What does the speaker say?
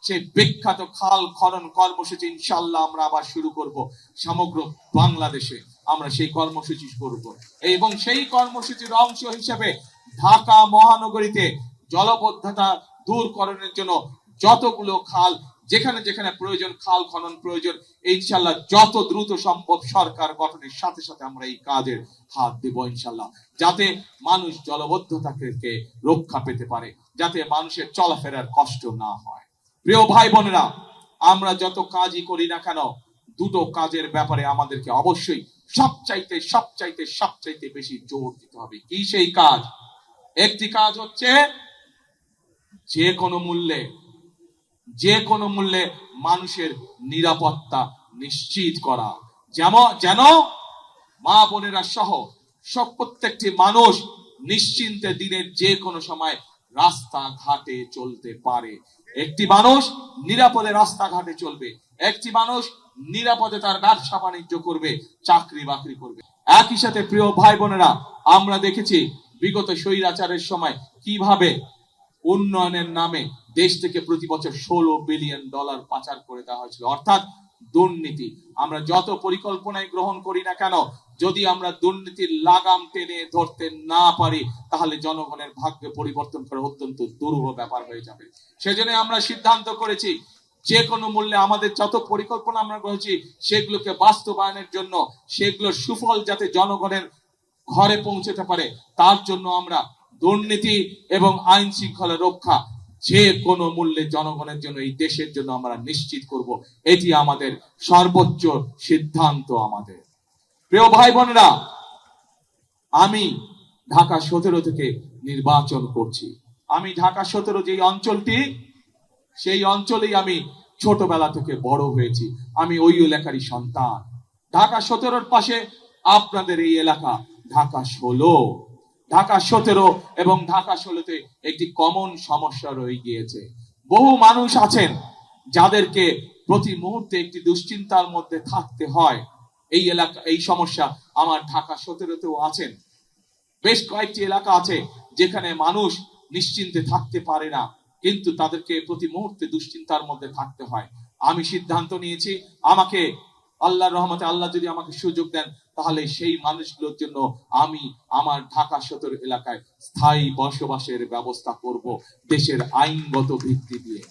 সেই বিখ্যাত খাল খনন কর্মসূচি ইনশাআল্লাহ আমরা আবার শুরু করব সমগ্র বাংলাদেশে। আমরা সেই কর্মসূচি করব এবং সেই কর্মসূচির অংশ হিসেবে ঢাকা মহানগরীতে জলবদ্ধতা দূরকরণের জন্য যতগুলো খাল, যেখানে যেখানে প্রয়োজন খাল খনন প্রয়োজন, ইনশাআল্লাহ যত দ্রুত সম্ভব সরকার গঠনের সাথে সাথে আমরা এই কাজের হাত দেব ইনশাআল্লাহ, যাতে মানুষ জলবদ্ধতা থেকে রক্ষা পেতে পারে, যাতে মানুষের চলাফেরার কষ্ট না হয়। প্রিয় ভাই বোনেরা, আমরা যত কাজই করি না কেন, দুটো কাজের ব্যাপারে আমাদেরকে অবশ্যই সবচাইতে সবচাইতে সবচাইতে বেশি জোর দিতে হবে। কি সেই কাজ? একটি কাজ হচ্ছে যে কোনো মূল্যে মানুষের নিরাপত্তা নিশ্চিত করা, যেন মা বোনেরা সহ প্রত্যেকটি মানুষ নিশ্চিন্তে দিনের যে কোনো সময় রাস্তাঘাটে চলতে পারে। একটি মানুষ নিরাপদে রাস্তাঘাটে চলবে, একটি মানুষ নিরাপদে তার ব্যবসা বাণিজ্য করবে, চাকরি বাকরি করবে। একই সাথে প্রিয় ভাই বোনেরা, আমরা দেখেছি বিগত স্বৈরাচারের সময় কিভাবে উন্নয়নের নামে দেশ থেকে প্রতি বছর $16 বিলিয়ন পাচার করে দেওয়া হয়েছিল, অর্থাৎ দুর্নীতি। আমরা যত পরিকল্পনায় গ্রহণ করি না কেন, যদি আমরা দুর্নীতির লাগাম টেনে ধরতে না পারি, তাহলে জনগণের ভাগ্যে পরিবর্তন করা অত্যন্ত দুরূহ ব্যাপার হয়ে যাবে। সেজন্য আমরা সিদ্ধান্ত করেছি যে কোনো মূল্যে আমাদের যত পরিকল্পনা আমরা করেছি সেগুলোকে বাস্তবায়নের জন্য, সেগুলোর সুফল যাতে জনগণের ঘরে পৌঁছতে পারে, তার জন্য আমরা দুর্নীতি এবং আইন শৃঙ্খলা রক্ষা যে কোনো মূল্যে জনগণের জন্য, এই দেশের জন্য আমরা নিশ্চিত করব। এটি আমাদের সর্বোচ্চ সিদ্ধান্ত। আমাদের প্রিয় ভাই বোনেরা, আমি ঢাকা 17 থেকে নির্বাচন করছি। আমি ঢাকা 17 যে অঞ্চলটি, সেই অঞ্চলেই আমি ছোটবেলা থেকে বড় হয়েছি। আমি ওই এলাকারই সন্তান। ঢাকা 17-র পাশে আপনাদের এই এলাকা ঢাকা 16। ঢাকা 17 এবং ঢাকা 16-তে একটি কমন সমস্যা রয়ে গিয়েছে। বহু মানুষ আছেন যাদেরকে প্রতি মুহূর্তে একটি দুশ্চিন্তার মধ্যে থাকতে হয়। এই এলাকা, এই সমস্যা আমার ঢাকা 17-তেও আছেন। বেশ কয়েকটি এলাকা আছে যেখানে মানুষ নিশ্চিন্তে থাকতে পারে না, কিন্তু তাদেরকে প্রতি মুহূর্তে দুশ্চিন্তার মধ্যে থাকতে হয়। আমি সিদ্ধান্ত নিয়েছি, আমাকে আল্লাহর রহমতে আল্লাহ যদি আমাকে সুযোগ দেন, তাহলে সেই মানুষগুলোর জন্য আমি আমার ঢাকা 17 এলাকায় স্থায়ী বসবাসের ব্যবস্থা করব, দেশের আইনগত ভিত্তি দিয়ে।